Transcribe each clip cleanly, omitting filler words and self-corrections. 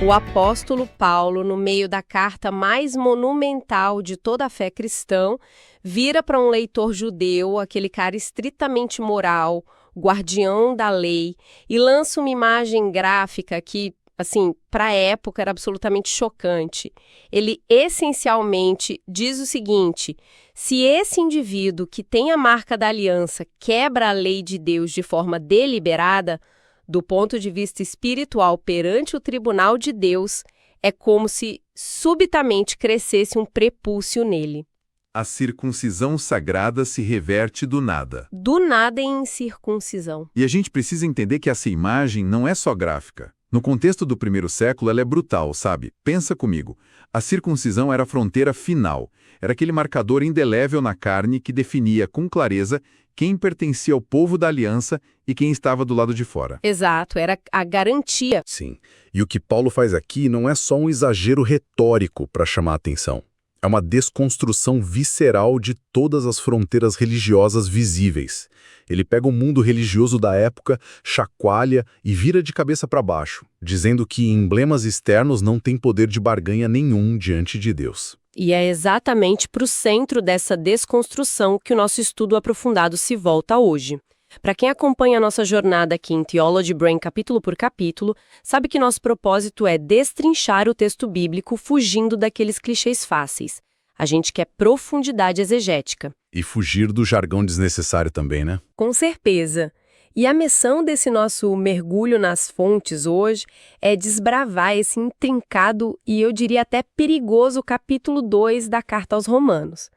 O apóstolo Paulo, no meio da carta mais monumental de toda a fé cristã, vira para um leitor judeu, aquele cara estritamente moral, guardião da lei, e lança uma imagem gráfica que, assim, para a época era absolutamente chocante. Ele essencialmente diz o seguinte: se esse indivíduo que tem a marca da aliança quebra a lei de Deus de forma deliberada, do ponto de vista espiritual perante o tribunal de Deus, é como se subitamente crescesse um prepúcio nele. A circuncisão sagrada se reverte do nada. Do nada em incircuncisão. E a gente precisa entender que essa imagem não é só gráfica. No contexto do primeiro século, ela é brutal, sabe? Pensa comigo. A circuncisão era a fronteira final. Era aquele marcador indelével na carne que definia com clareza quem pertencia ao povo da aliança e quem estava do lado de fora. Exato, era a garantia. Sim. E o que Paulo faz aqui não é só um exagero retórico para chamar a atenção. É uma desconstrução visceral de todas as fronteiras religiosas visíveis. Ele pega o mundo religioso da época, chacoalha e vira de cabeça para baixo, dizendo que emblemas externos não têm poder de barganha nenhum diante de Deus. E é exatamente para o centro dessa desconstrução que o nosso estudo aprofundado se volta hoje. Para quem acompanha a nossa jornada aqui em Theology Brain capítulo por capítulo, sabe que nosso propósito é destrinchar o texto bíblico fugindo daqueles clichês fáceis. A gente quer profundidade exegética. E fugir do jargão desnecessário também, né? Com certeza. E a missão desse nosso mergulho nas fontes hoje é desbravar esse intrincado e eu diria até perigoso capítulo 2 da Carta aos Romanos.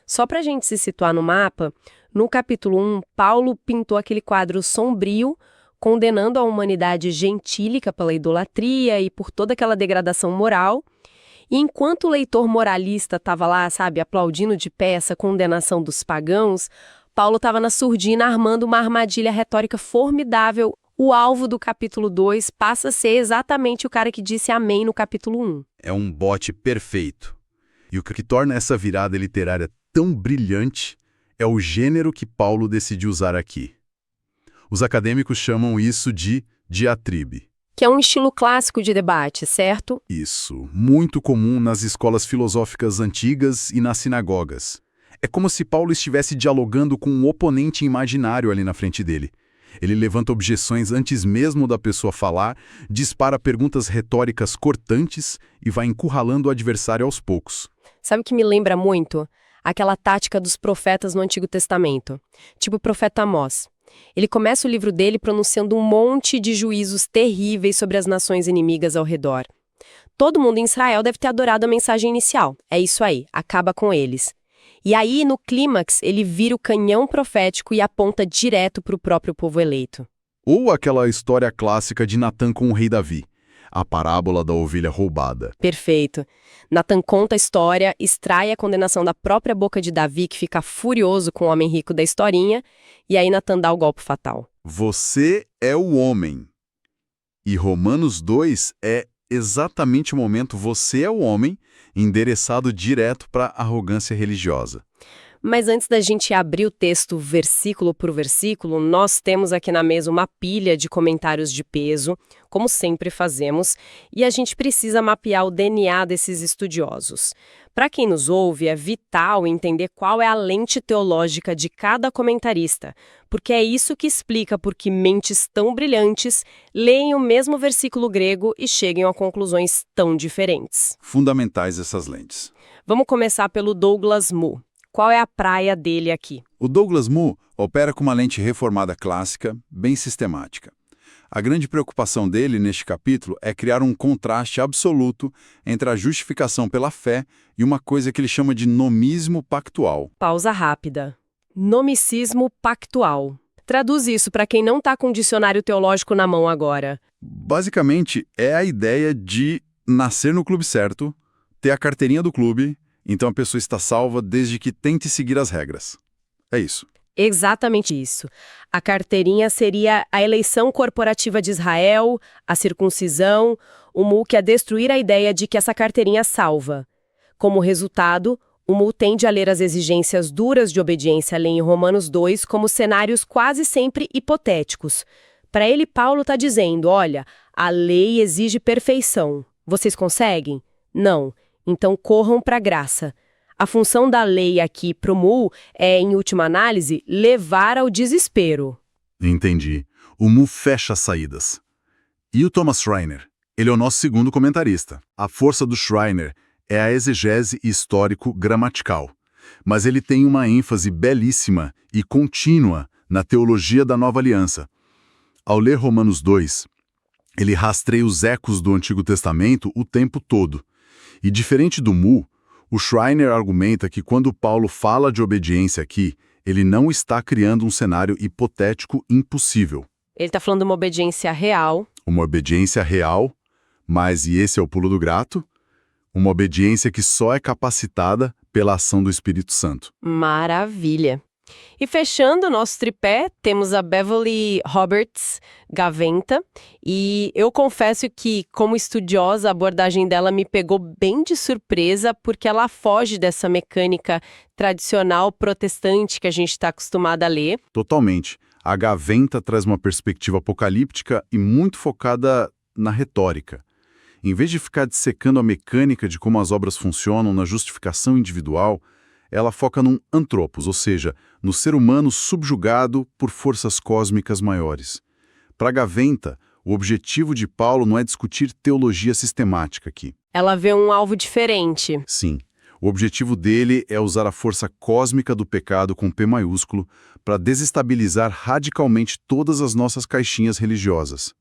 Só para a gente se situar no mapa, no capítulo 1, Paulo pintou aquele quadro sombrio, condenando a humanidade gentílica pela idolatria e por toda aquela degradação moral. E enquanto o leitor moralista estava lá, sabe, aplaudindo de pé essa condenação dos pagãos, Paulo estava na surdina armando uma armadilha retórica formidável. O alvo do capítulo 2 passa a ser exatamente o cara que disse amém no capítulo 1. É um bote perfeito. E o que torna essa virada literária tão brilhante é o gênero que Paulo decidiu usar aqui. Os acadêmicos chamam isso de diatribe. Que é um estilo clássico de debate, certo? Isso, muito comum nas escolas filosóficas antigas e nas sinagogas. É como se Paulo estivesse dialogando com um oponente imaginário ali na frente dele. Ele levanta objeções antes mesmo da pessoa falar, dispara perguntas retóricas cortantes e vai encurralando o adversário aos poucos. Sabe o que me lembra muito? Aquela tática dos profetas no Antigo Testamento. Tipo o profeta Amós. Ele começa o livro dele pronunciando um monte de juízos terríveis sobre as nações inimigas ao redor. Todo mundo em Israel deve ter adorado a mensagem inicial. É isso aí, acaba com eles. E aí, no clímax, ele vira o canhão profético e aponta direto para o próprio povo eleito. Ou aquela história clássica de Natã com o rei Davi, a parábola da ovelha roubada. Perfeito. Natã conta a história, extrai a condenação da própria boca de Davi, que fica furioso com o homem rico da historinha, e aí Natã dá o golpe fatal. Você é o homem. E Romanos 2 é exatamente o momento você é o homem, endereçado direto para a arrogância religiosa. Mas antes da gente abrir o texto versículo por versículo, nós temos aqui na mesa uma pilha de comentários de peso, como sempre fazemos, e a gente precisa mapear o DNA desses estudiosos. Para quem nos ouve, é vital entender qual é a lente teológica de cada comentarista, porque é isso que explica por que mentes tão brilhantes leem o mesmo versículo grego e chegam a conclusões tão diferentes. Fundamentais essas lentes. Vamos começar pelo Douglas Moo. Qual é a praia dele aqui? O Douglas Moo opera com uma lente reformada clássica, bem sistemática. A grande preocupação dele neste capítulo é criar um contraste absoluto entre a justificação pela fé e uma coisa que ele chama de nomismo pactual. Pausa rápida. Nomicismo pactual. Traduz isso para quem não está com o dicionário teológico na mão agora. Basicamente, é a ideia de nascer no clube certo, ter a carteirinha do clube, então a pessoa está salva desde que tente seguir as regras. É isso. Exatamente isso. A carteirinha seria a eleição corporativa de Israel, a circuncisão, o Moo quer destruir a ideia de que essa carteirinha salva. Como resultado, o Moo tende a ler as exigências duras de obediência à lei em Romanos 2 como cenários quase sempre hipotéticos. Para ele, Paulo está dizendo, olha, a lei exige perfeição. Vocês conseguem? Não. Então corram para a graça. A função da lei aqui pro Mu é, em última análise, levar ao desespero. Entendi. O Mu fecha as saídas. E o Thomas Schreiner? Ele é o nosso segundo comentarista. A força do Schreiner é a exegese histórico-gramatical. Mas ele tem uma ênfase belíssima e contínua na teologia da Nova Aliança. Ao ler Romanos 2, ele rastreia os ecos do Antigo Testamento o tempo todo. E diferente do Mu, o Schreiner argumenta que quando Paulo fala de obediência aqui, ele não está criando um cenário hipotético impossível. Ele está falando de uma obediência real. Uma obediência real, mas, e esse é o pulo do gato, uma obediência que só é capacitada pela ação do Espírito Santo. Maravilha! E fechando o nosso tripé, temos a Beverly Roberts Gaventa, e eu confesso que, como estudiosa, a abordagem dela me pegou bem de surpresa, porque ela foge dessa mecânica tradicional protestante que a gente está acostumado a ler. Totalmente. A Gaventa traz uma perspectiva apocalíptica e muito focada na retórica. Em vez de ficar dissecando a mecânica de como as obras funcionam na justificação individual, ela foca num antropos, ou seja, no ser humano subjugado por forças cósmicas maiores. Para Gaventa, o objetivo de Paulo não é discutir teologia sistemática aqui. Ela vê um alvo diferente. Sim, o objetivo dele é usar a força cósmica do pecado com P maiúsculo para desestabilizar radicalmente todas as nossas caixinhas religiosas.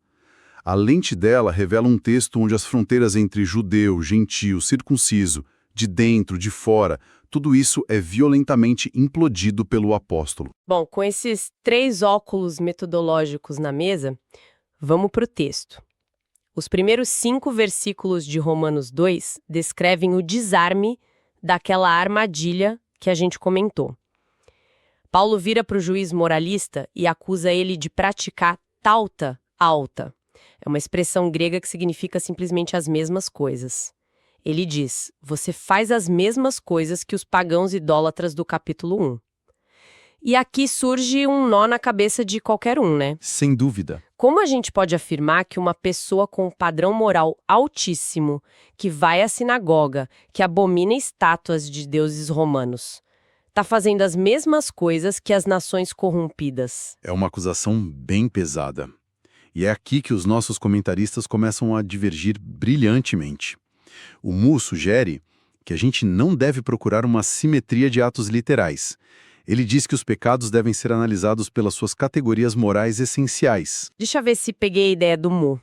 A lente dela revela um texto onde as fronteiras entre judeu, gentio, circunciso, de dentro, de fora, tudo isso é violentamente implodido pelo apóstolo. Bom, com esses 3 óculos metodológicos na mesa, vamos para o texto. Os primeiros 5 versículos de Romanos 2 descrevem o desarme daquela armadilha que a gente comentou. Paulo vira para o juiz moralista e acusa ele de praticar tauta alta. É uma expressão grega que significa simplesmente as mesmas coisas. Ele diz, você faz as mesmas coisas que os pagãos idólatras do capítulo 1. E aqui surge um nó na cabeça de qualquer um, né? Sem dúvida. Como a gente pode afirmar que uma pessoa com um padrão moral altíssimo, que vai à sinagoga, que abomina estátuas de deuses romanos, está fazendo as mesmas coisas que as nações corrompidas? É uma acusação bem pesada. E é aqui que os nossos comentaristas começam a divergir brilhantemente. O Mu sugere que a gente não deve procurar uma simetria de atos literais. Ele diz que os pecados devem ser analisados pelas suas categorias morais essenciais. Deixa eu ver se peguei a ideia do Mu.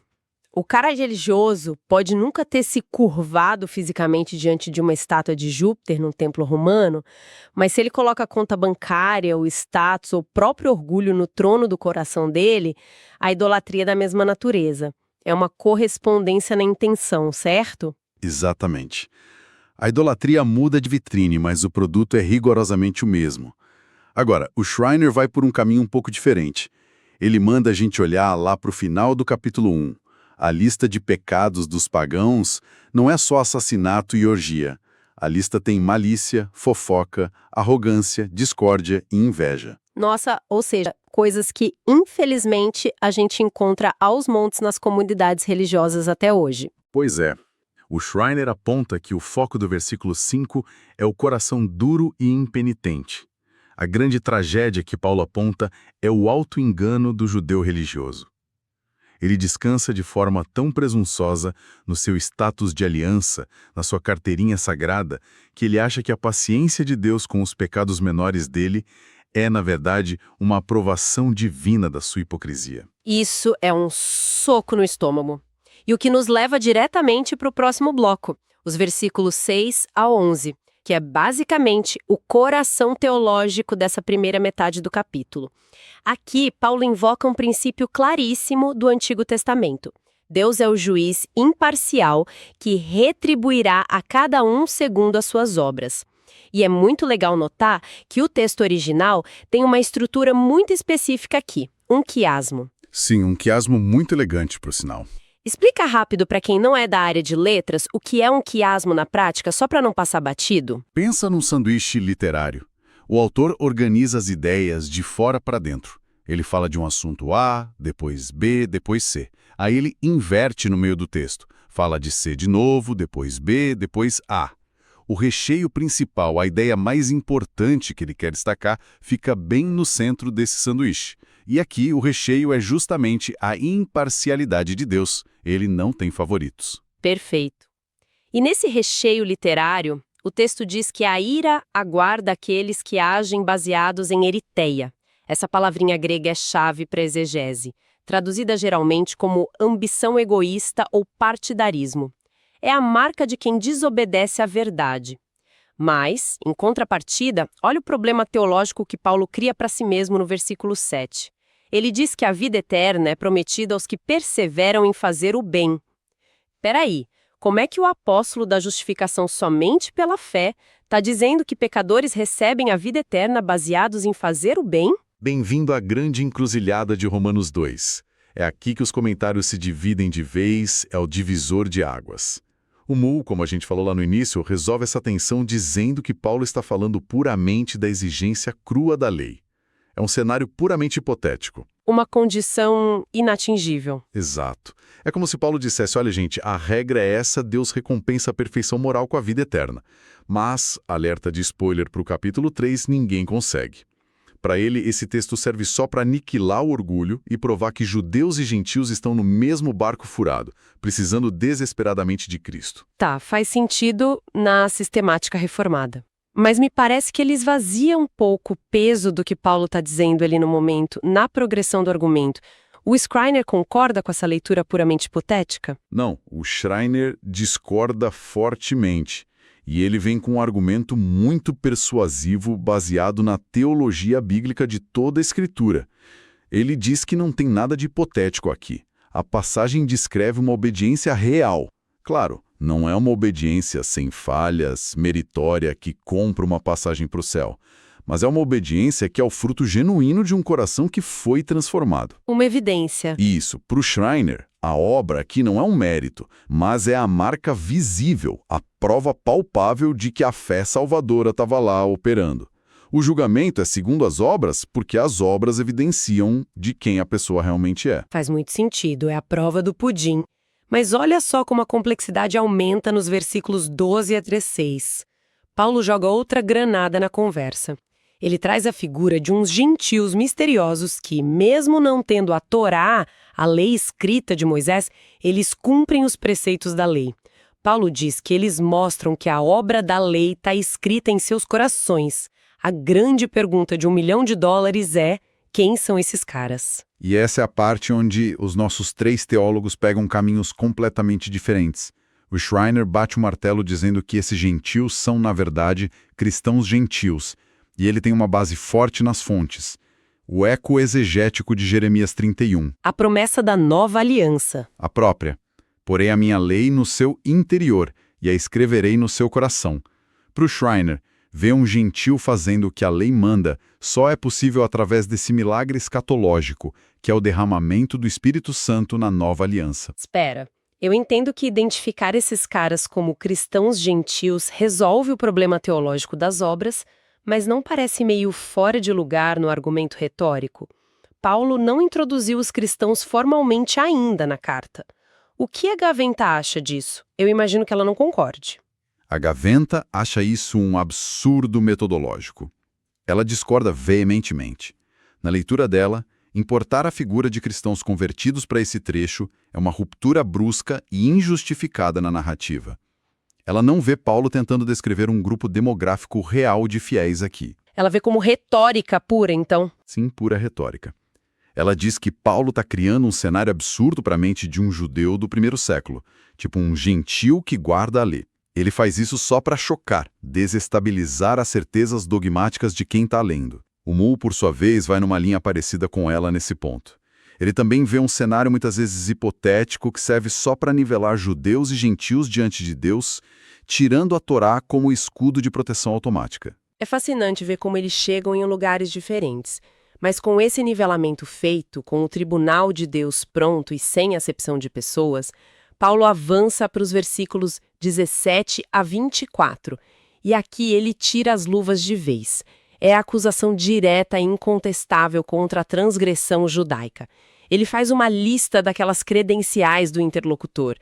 O cara religioso pode nunca ter se curvado fisicamente diante de uma estátua de Júpiter num templo romano, mas se ele coloca a conta bancária, o status ou o próprio orgulho no trono do coração dele, a idolatria é da mesma natureza. É uma correspondência na intenção, certo? Exatamente. A idolatria muda de vitrine, mas o produto é rigorosamente o mesmo. Agora, o Schreiner vai por um caminho um pouco diferente. Ele manda a gente olhar lá para o final do capítulo 1. A lista de pecados dos pagãos não é só assassinato e orgia. A lista tem malícia, fofoca, arrogância, discórdia e inveja. Nossa, ou seja, coisas que, infelizmente, a gente encontra aos montes nas comunidades religiosas até hoje. Pois é. O Schreiner aponta que o foco do versículo 5 é o coração duro e impenitente. A grande tragédia que Paulo aponta é o auto-engano do judeu religioso. Ele descansa de forma tão presunçosa no seu status de aliança, na sua carteirinha sagrada, que ele acha que a paciência de Deus com os pecados menores dele é, na verdade, uma aprovação divina da sua hipocrisia. Isso é um soco no estômago. E o que nos leva diretamente para o próximo bloco, os versículos 6 a 11, que é basicamente o coração teológico dessa primeira metade do capítulo. Aqui, Paulo invoca um princípio claríssimo do Antigo Testamento. Deus é o juiz imparcial que retribuirá a cada um segundo as suas obras. E é muito legal notar que o texto original tem uma estrutura muito específica aqui, um quiasmo. Sim, um quiasmo muito elegante, por sinal. Explica rápido para quem não é da área de letras o que é um quiasmo na prática, só para não passar batido. Pensa num sanduíche literário. O autor organiza as ideias de fora para dentro. Ele fala de um assunto A, depois B, depois C. Aí ele inverte no meio do texto, Fala de C de novo, depois B, depois A. O recheio principal, a ideia mais importante que ele quer destacar, fica bem no centro desse sanduíche. E aqui o recheio é justamente a imparcialidade de Deus. Ele não tem favoritos. Perfeito. E nesse recheio literário, o texto diz que a ira aguarda aqueles que agem baseados em eritheia. Essa palavrinha grega é chave para exegese, traduzida geralmente como ambição egoísta ou partidarismo. É a marca de quem desobedece à verdade. Mas, em contrapartida, olha o problema teológico que Paulo cria para si mesmo no versículo 7. Ele diz que a vida eterna é prometida aos que perseveram em fazer o bem. Peraí, como é que o apóstolo da justificação somente pela fé está dizendo que pecadores recebem a vida eterna baseados em fazer o bem? Bem-vindo à grande encruzilhada de Romanos 2. É aqui que os comentários se dividem de vez, é o divisor de águas. O Mu, como a gente falou lá no início, resolve essa tensão dizendo que Paulo está falando puramente da exigência crua da lei. É um cenário puramente hipotético. Uma condição inatingível. Exato. É como se Paulo dissesse, olha gente, a regra é essa, Deus recompensa a perfeição moral com a vida eterna. Mas, alerta de spoiler para o capítulo 3, ninguém consegue. Para ele, esse texto serve só para aniquilar o orgulho e provar que judeus e gentios estão no mesmo barco furado, precisando desesperadamente de Cristo. Tá, faz sentido na sistemática reformada. Mas me parece que ele esvazia um pouco o peso do que Paulo está dizendo ali no momento, na progressão do argumento. O Schreiner concorda com essa leitura puramente hipotética? Não, o Schreiner discorda fortemente. E ele vem com um argumento muito persuasivo baseado na teologia bíblica de toda a Escritura. Ele diz que não tem nada de hipotético aqui. A passagem descreve uma obediência real. Claro, não é uma obediência sem falhas, meritória, que compra uma passagem para o céu. Mas é uma obediência que é o fruto genuíno de um coração que foi transformado. Uma evidência. Isso, para o Schreiner, a obra aqui não é um mérito, mas é a marca visível, a prova palpável de que a fé salvadora estava lá operando. O julgamento é segundo as obras, porque as obras evidenciam de quem a pessoa realmente é. Faz muito sentido, é a prova do pudim. Mas olha só como a complexidade aumenta nos versículos 12 a 13. Paulo joga outra granada na conversa. Ele traz a figura de uns gentios misteriosos que, mesmo não tendo a Torá, a lei escrita de Moisés, eles cumprem os preceitos da lei. Paulo diz que eles mostram que a obra da lei está escrita em seus corações. A grande pergunta de $1 milhão é: quem são esses caras? E essa é a parte onde os nossos 3 teólogos pegam caminhos completamente diferentes. O Schreiner bate o martelo dizendo que esses gentios são, na verdade, cristãos gentios, e ele tem uma base forte nas fontes. O eco exegético de Jeremias 31. A promessa da nova aliança. A própria. Porei a minha lei no seu interior e a escreverei no seu coração. Para o Schreiner, ver um gentio fazendo o que a lei manda só é possível através desse milagre escatológico, que é o derramamento do Espírito Santo na nova aliança. Espera, eu entendo que identificar esses caras como cristãos gentios resolve o problema teológico das obras, mas não parece meio fora de lugar no argumento retórico? Paulo não introduziu os cristãos formalmente ainda na carta. O que a Gaventa acha disso? Eu imagino que ela não concorde. A Gaventa acha isso um absurdo metodológico. Ela discorda veementemente. Na leitura dela, importar a figura de cristãos convertidos para esse trecho é uma ruptura brusca e injustificada na narrativa. Ela não vê Paulo tentando descrever um grupo demográfico real de fiéis aqui. Ela vê como retórica pura, então? Sim, pura retórica. Ela diz que Paulo está criando um cenário absurdo para a mente de um judeu do primeiro século, tipo um gentil que guarda a lei. Ele faz isso só para chocar, desestabilizar as certezas dogmáticas de quem está lendo. O Mu, por sua vez, vai numa linha parecida com ela nesse ponto. Ele também vê um cenário muitas vezes hipotético que serve só para nivelar judeus e gentios diante de Deus, tirando a Torá como escudo de proteção automática. É fascinante ver como eles chegam em lugares diferentes. Mas com esse nivelamento feito, com o tribunal de Deus pronto e sem acepção de pessoas, Paulo avança para os versículos 17 a 24. E aqui ele tira as luvas de vez. É a acusação direta e incontestável contra a transgressão judaica. Ele faz uma lista daquelas credenciais do interlocutor.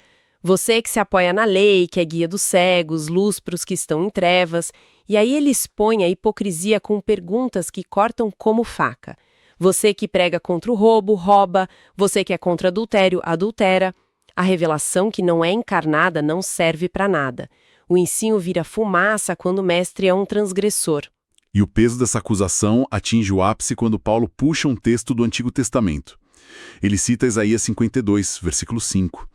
Você que se apoia na lei, que é guia dos cegos, luz para os que estão em trevas. E aí ele expõe a hipocrisia com perguntas que cortam como faca. Você que prega contra o roubo, rouba. Você que é contra adultério, adultera. A revelação que não é encarnada não serve para nada. O ensino vira fumaça quando o mestre é um transgressor. E o peso dessa acusação atinge o ápice quando Paulo puxa um texto do Antigo Testamento. Ele cita Isaías 52, versículo 5.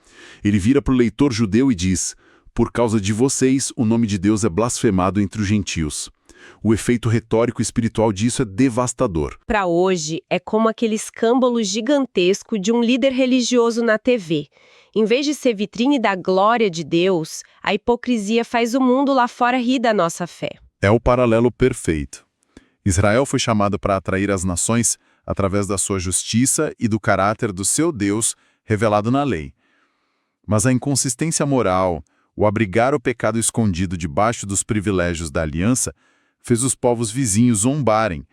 Ele vira para o leitor judeu e diz: por causa de vocês, o nome de Deus é blasfemado entre os gentios. O efeito retórico e espiritual disso é devastador. Para hoje, é como aquele escândalo gigantesco de um líder religioso na TV. Em vez de ser vitrine da glória de Deus, a hipocrisia faz o mundo lá fora rir da nossa fé. É o paralelo perfeito. Israel foi chamado para atrair as nações através da sua justiça e do caráter do seu Deus revelado na lei. Mas a inconsistência moral, o abrigar o pecado escondido debaixo dos privilégios da aliança, fez os povos vizinhos zombarem.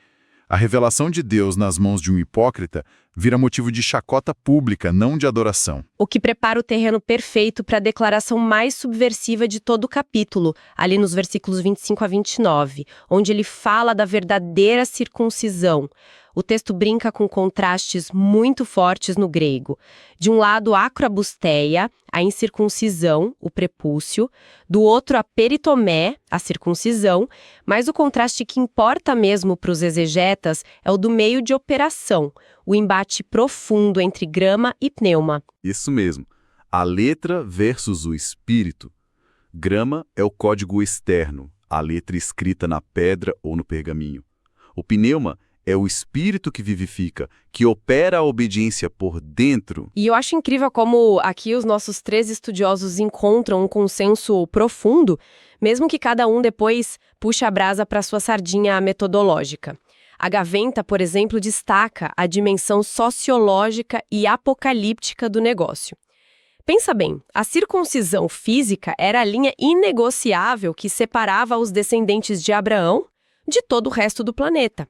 A revelação de Deus nas mãos de um hipócrita vira motivo de chacota pública, não de adoração. O que prepara o terreno perfeito para a declaração mais subversiva de todo o capítulo, ali nos versículos 25 a 29, onde ele fala da verdadeira circuncisão. O texto brinca com contrastes muito fortes no grego. De um lado, a acrobusteia, a incircuncisão, o prepúcio. Do outro, a peritomé, a circuncisão. Mas o contraste que importa mesmo para os exegetas é o do meio de operação, o embate profundo entre grama e pneuma. Isso mesmo. A letra versus o espírito. Grama é o código externo, a letra escrita na pedra ou no pergaminho. O pneuma é o espírito que vivifica, que opera a obediência por dentro. E eu acho incrível como aqui os nossos três estudiosos encontram um consenso profundo, mesmo que cada um depois puxe a brasa para sua sardinha metodológica. A Gaventa, por exemplo, destaca a dimensão sociológica e apocalíptica do negócio. Pensa bem, a circuncisão física era a linha inegociável que separava os descendentes de Abraão de todo o resto do planeta.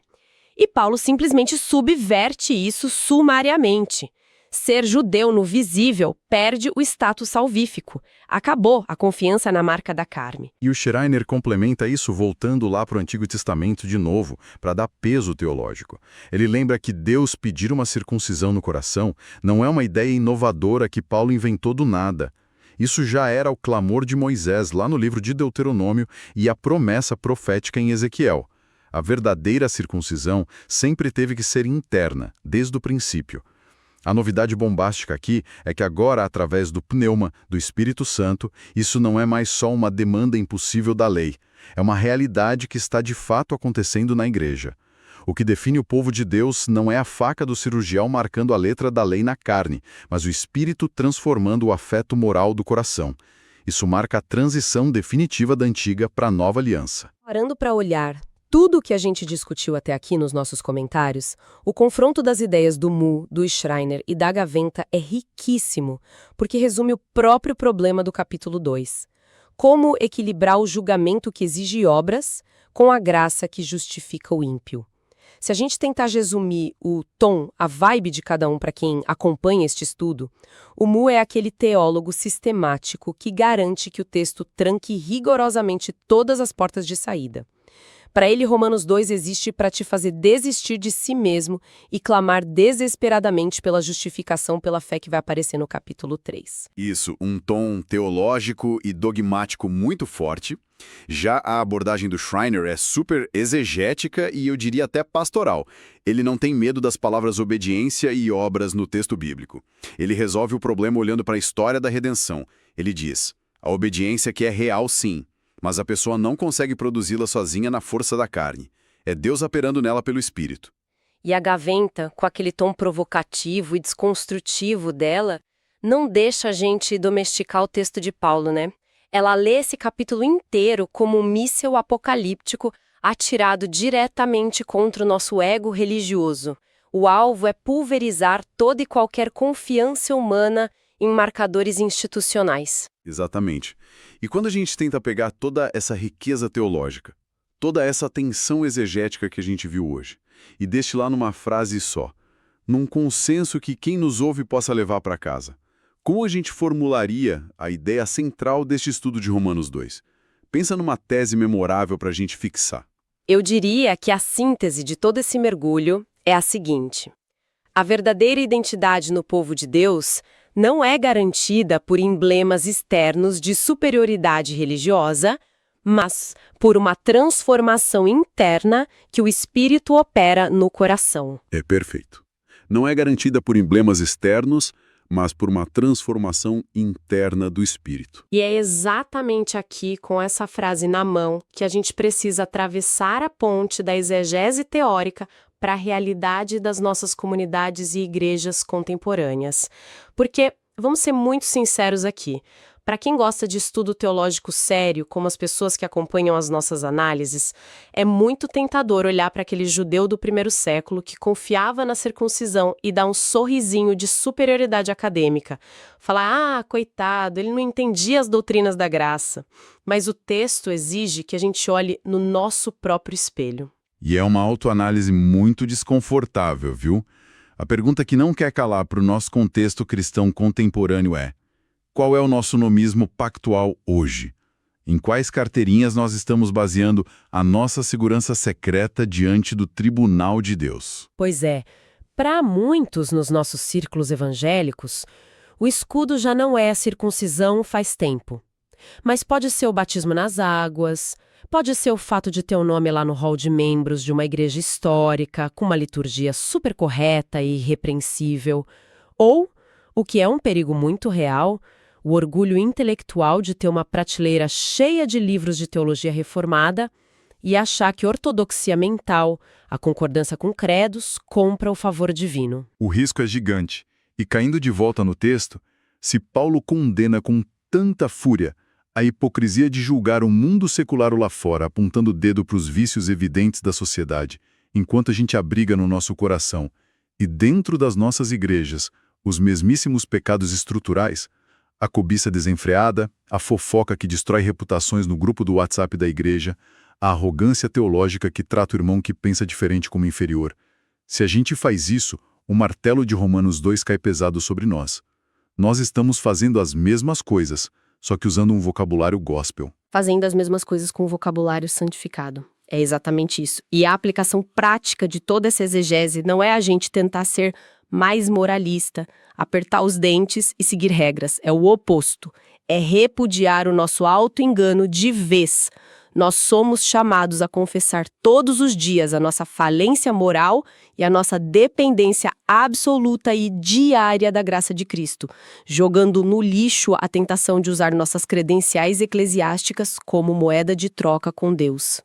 E Paulo simplesmente subverte isso sumariamente. Ser judeu no visível perde o status salvífico. Acabou a confiança na marca da carne. E o Schreiner complementa isso voltando lá para o Antigo Testamento de novo, para dar peso teológico. Ele lembra que Deus pedir uma circuncisão no coração não é uma ideia inovadora que Paulo inventou do nada. Isso já era o clamor de Moisés lá no livro de Deuteronômio e a promessa profética em Ezequiel. A verdadeira circuncisão sempre teve que ser interna, desde o princípio. A novidade bombástica aqui é que agora, através do pneuma, do Espírito Santo, isso não é mais só uma demanda impossível da lei. É uma realidade que está de fato acontecendo na igreja. O que define o povo de Deus não é a faca do cirurgião marcando a letra da lei na carne, mas o Espírito transformando o afeto moral do coração. Isso marca a transição definitiva da antiga para a nova aliança. Parando para olhar tudo o que a gente discutiu até aqui nos nossos comentários, o confronto das ideias do Mu, do Schreiner e da Gaventa é riquíssimo, porque resume o próprio problema do capítulo 2. Como equilibrar o julgamento que exige obras com a graça que justifica o ímpio. Se a gente tentar resumir o tom, a vibe de cada um para quem acompanha este estudo, o Mu é aquele teólogo sistemático que garante que o texto tranque rigorosamente todas as portas de saída. Para ele, Romanos 2 existe para te fazer desistir de si mesmo e clamar desesperadamente pela justificação pela fé que vai aparecer no capítulo 3. Isso, um tom teológico e dogmático muito forte. Já a abordagem do Schreiner é super exegética e eu diria até pastoral. Ele não tem medo das palavras obediência e obras no texto bíblico. Ele resolve o problema olhando para a história da redenção. Ele diz, a obediência que é real sim, mas a pessoa não consegue produzi-la sozinha na força da carne. É Deus operando nela pelo Espírito. E a Gaventa, com aquele tom provocativo e desconstrutivo dela, não deixa a gente domesticar o texto de Paulo, né? Ela lê esse capítulo inteiro como um míssil apocalíptico atirado diretamente contra o nosso ego religioso. O alvo é pulverizar toda e qualquer confiança humana em marcadores institucionais. Exatamente. E quando a gente tenta pegar toda essa riqueza teológica, toda essa tensão exegética que a gente viu hoje, e destilar numa frase só, num consenso que quem nos ouve possa levar para casa, Como a gente formularia a ideia central deste estudo de Romanos 2? Pensa numa tese memorável para a gente fixar. Eu diria que a síntese de todo esse mergulho é a seguinte: a verdadeira identidade no povo de Deus não é garantida por emblemas externos de superioridade religiosa, mas por uma transformação interna que o Espírito opera no coração. É perfeito. Não é garantida por emblemas externos, mas por uma transformação interna do espírito. E é exatamente aqui, com essa frase na mão, que a gente precisa atravessar a ponte da exegese teórica para a realidade das nossas comunidades e igrejas contemporâneas. Porque, vamos ser muito sinceros aqui, para quem gosta de estudo teológico sério, como as pessoas que acompanham as nossas análises, é muito tentador olhar para aquele judeu do primeiro século que confiava na circuncisão e dar um sorrisinho de superioridade acadêmica. Falar, coitado, ele não entendia as doutrinas da graça. Mas o texto exige que a gente olhe no nosso próprio espelho. E é uma autoanálise muito desconfortável, viu? A pergunta que não quer calar para o nosso contexto cristão contemporâneo é: qual é o nosso nomismo pactual hoje? Em quais carteirinhas nós estamos baseando a nossa segurança secreta diante do tribunal de Deus? Pois é, para muitos nos nossos círculos evangélicos, o escudo já não é a circuncisão faz tempo. Mas pode ser o batismo nas águas, pode ser o fato de ter o nome lá no hall de membros de uma igreja histórica, com uma liturgia super correta e irrepreensível, ou, o que é um perigo muito real, o orgulho intelectual de ter uma prateleira cheia de livros de teologia reformada e achar que ortodoxia mental, a concordância com credos, compra o favor divino. O risco é gigante. E caindo de volta no texto, se Paulo condena com tanta fúria a hipocrisia de julgar o mundo secular lá fora, apontando o dedo para os vícios evidentes da sociedade, enquanto a gente abriga no nosso coração, e dentro das nossas igrejas, os mesmíssimos pecados estruturais, a cobiça desenfreada, a fofoca que destrói reputações no grupo do WhatsApp da igreja, a arrogância teológica que trata o irmão que pensa diferente como inferior. Se a gente faz isso, o martelo de Romanos 2 cai pesado sobre nós. Nós estamos fazendo as mesmas coisas, só que usando um vocabulário gospel. Fazendo as mesmas coisas com um vocabulário santificado. É exatamente isso. E a aplicação prática de toda essa exegese não é a gente tentar ser mais moralista, apertar os dentes e seguir regras. É o oposto. É repudiar o nosso auto-engano de vez. Nós somos chamados a confessar todos os dias a nossa falência moral e a nossa dependência absoluta e diária da graça de Cristo, jogando no lixo a tentação de usar nossas credenciais eclesiásticas como moeda de troca com Deus.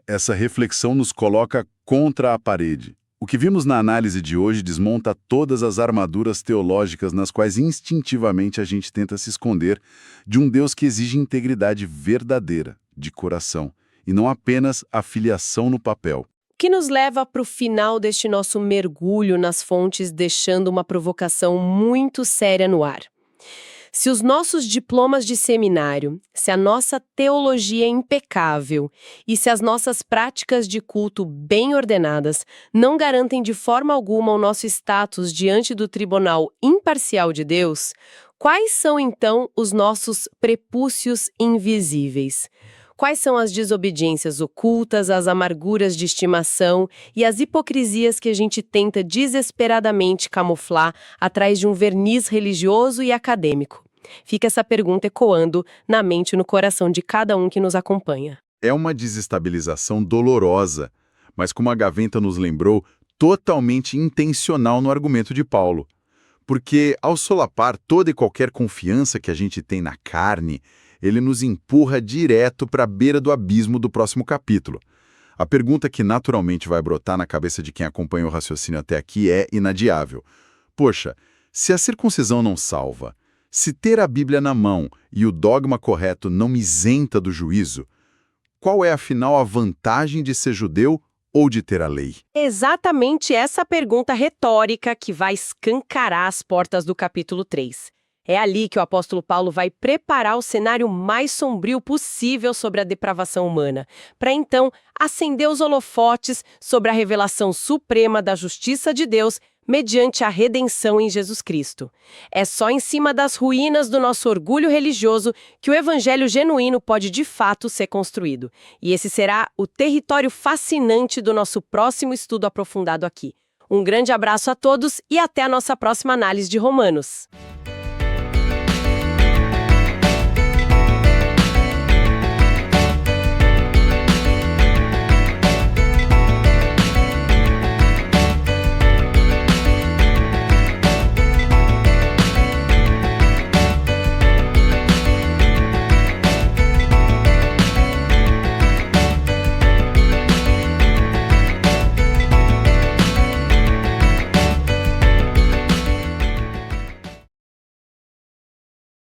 Essa reflexão nos coloca contra a parede. O que vimos na análise de hoje desmonta todas as armaduras teológicas nas quais instintivamente a gente tenta se esconder de um Deus que exige integridade verdadeira, de coração, e não apenas a filiação no papel. Que nos leva para o final deste nosso mergulho nas fontes, deixando uma provocação muito séria no ar. Se os nossos diplomas de seminário, se a nossa teologia é impecável e se as nossas práticas de culto bem ordenadas não garantem de forma alguma o nosso status diante do tribunal imparcial de Deus, quais são então os nossos prepúcios invisíveis? Quais são as desobediências ocultas, as amarguras de estimação e as hipocrisias que a gente tenta desesperadamente camuflar atrás de um verniz religioso e acadêmico? Fica essa pergunta ecoando na mente e no coração de cada um que nos acompanha. É uma desestabilização dolorosa, mas como a Gaventa nos lembrou, totalmente intencional no argumento de Paulo. Porque, ao solapar toda e qualquer confiança que a gente tem na carne, ele nos empurra direto para a beira do abismo do próximo capítulo. A pergunta que naturalmente vai brotar na cabeça de quem acompanha o raciocínio até aqui é inadiável. Poxa, se a circuncisão não salva, se ter a Bíblia na mão e o dogma correto não me isenta do juízo, qual é afinal a vantagem de ser judeu ou de ter a lei? Exatamente essa pergunta retórica que vai escancarar as portas do capítulo 3. É ali que o apóstolo Paulo vai preparar o cenário mais sombrio possível sobre a depravação humana, para então acender os holofotes sobre a revelação suprema da justiça de Deus, mediante a redenção em Jesus Cristo. É só em cima das ruínas do nosso orgulho religioso que o evangelho genuíno pode de fato ser construído. E esse será o território fascinante do nosso próximo estudo aprofundado aqui. Um grande abraço a todos e até a nossa próxima análise de Romanos.